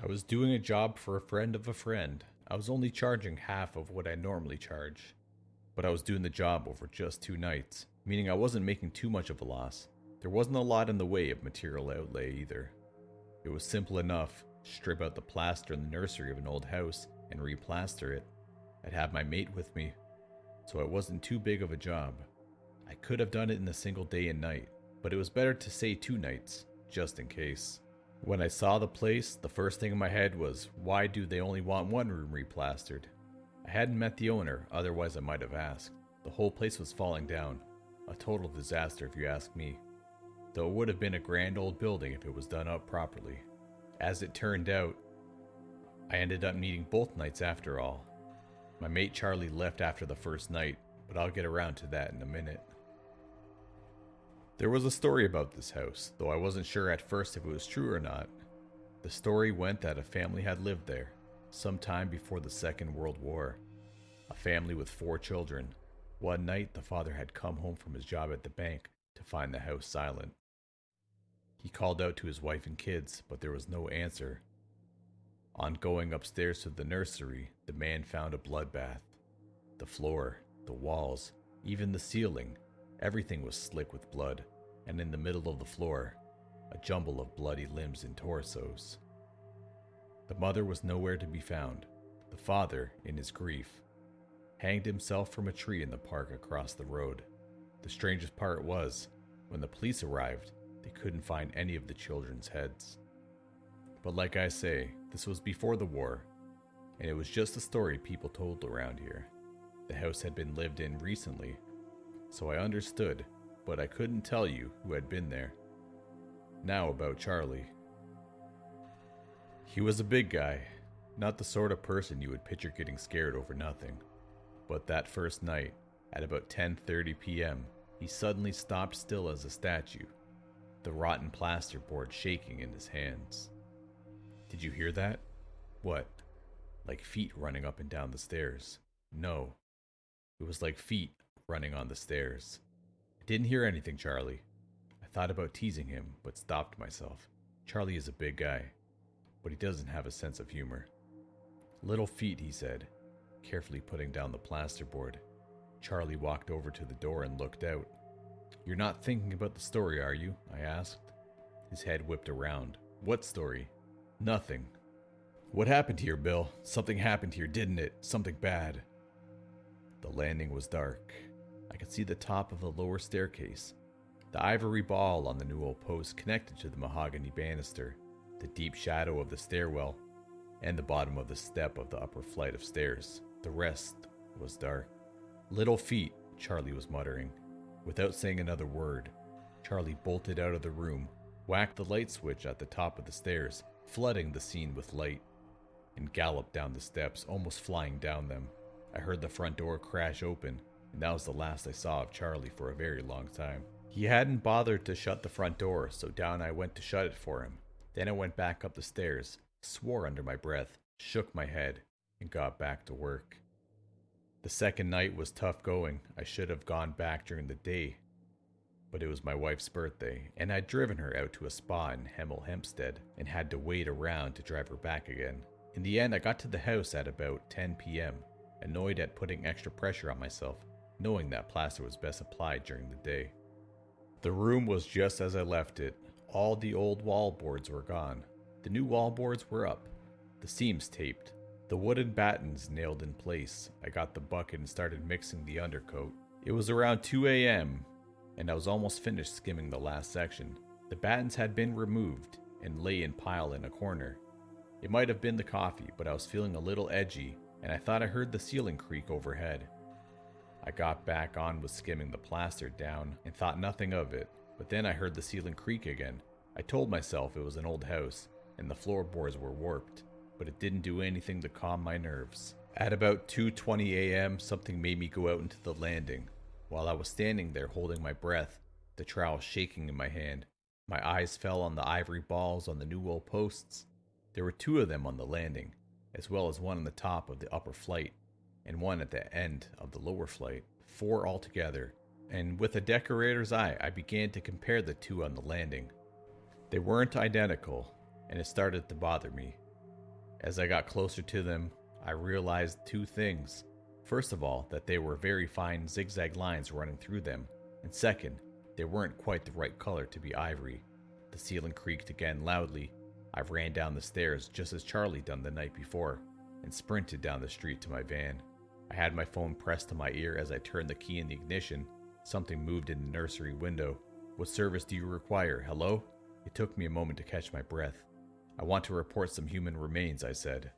I was doing a job for a friend of a friend. I was only charging half of what I normally charge, but I was doing the job over just 2 nights, meaning I wasn't making too much of a loss. There wasn't a lot in the way of material outlay either. It was simple enough: strip out the plaster in the nursery of an old house and replaster it. I'd have my mate with me, so it wasn't too big of a job. I could have done it in a single day and night, but it was better to say 2 nights, just in case. When I saw the place, the first thing in my head was, why do they only want one room replastered? I hadn't met the owner, otherwise I might have asked. The whole place was falling down. A total disaster if you ask me. Though it would have been a grand old building if it was done up properly. As it turned out, I ended up needing both nights after all. My mate Charlie left after the first night, but I'll get around to that in a minute. There was a story about this house, though I wasn't sure at first if it was true or not. The story went that a family had lived there, sometime before the Second World War. A family with 4 children. One night, the father had come home from his job at the bank to find the house silent. He called out to his wife and kids, but there was no answer. On going upstairs to the nursery, the man found a bloodbath. The floor, the walls, even the ceiling, everything was slick with blood, and in the middle of the floor, a jumble of bloody limbs and torsos. The mother was nowhere to be found. The father, in his grief, hanged himself from a tree in the park across the road. The strangest part was, when the police arrived, they couldn't find any of the children's heads. But like I say, this was before the war, and it was just a story people told around here. The house had been lived in recently, so I understood, but I couldn't tell you who had been there. Now about Charlie. He was a big guy, not the sort of person you would picture getting scared over nothing. But that first night, at about 10:30 p.m., he suddenly stopped still as a statue, the rotten plasterboard shaking in his hands. Did you hear that? What? Like feet running up and down the stairs? No. It was like feet running on the stairs. I didn't hear anything, Charlie. I thought about teasing him, but stopped myself. Charlie is a big guy, but he doesn't have a sense of humor. Little feet, he said, carefully putting down the plasterboard. Charlie walked over to the door and looked out. You're not thinking about the story, are you? I asked. His head whipped around. What story? Nothing. What happened here, Bill? Something happened here, didn't it? Something bad. The landing was dark. I could see the top of the lower staircase, the ivory ball on the new old post connected to the mahogany banister, the deep shadow of the stairwell, and the bottom of the step of the upper flight of stairs. The rest was dark. Little feet, Charlie was muttering. Without saying another word, Charlie bolted out of the room, whacked the light switch at the top of the stairs, flooding the scene with light, and galloped down the steps, almost flying down them. I heard the front door crash open, and that was the last I saw of Charlie for a very long time. He hadn't bothered to shut the front door, so down I went to shut it for him. Then I went back up the stairs, swore under my breath, shook my head, and got back to work. The second night was tough going. I should have gone back during the day, but it was my wife's birthday, and I'd driven her out to a spa in Hemel Hempstead and had to wait around to drive her back again. In the end, I got to the house at about 10 p.m., annoyed at putting extra pressure on myself, knowing that plaster was best applied during the day. The room was just as I left it. All the old wall boards were gone. The new wall boards were up, the seams taped, the wooden battens nailed in place. I got the bucket and started mixing the undercoat. It was around 2 a.m., and I was almost finished skimming the last section. The battens had been removed and lay in pile in a corner. It might have been the coffee, but I was feeling a little edgy, and I thought I heard the ceiling creak overhead. I got back on with skimming the plaster down and thought nothing of it, but then I heard the ceiling creak again. I told myself it was an old house, and the floorboards were warped, but it didn't do anything to calm my nerves. At about 2:20 a.m., something made me go out into the landing. While I was standing there holding my breath, the trowel shaking in my hand, my eyes fell on the ivory balls on the new old posts. There were 2 of them on the landing, as well as one on the top of the upper flight, and one at the end of the lower flight, 4 altogether, and with a decorator's eye, I began to compare the 2 on the landing. They weren't identical, and it started to bother me. As I got closer to them, I realized two things. First of all, that they were very fine zigzag lines running through them, and second, they weren't quite the right color to be ivory. The ceiling creaked again loudly. I ran down the stairs just as Charlie done the night before, and sprinted down the street to my van. I had my phone pressed to my ear as I turned the key in the ignition. Something moved in the nursery window. "What service do you require? Hello?" It took me a moment to catch my breath. "I want to report some human remains," I said.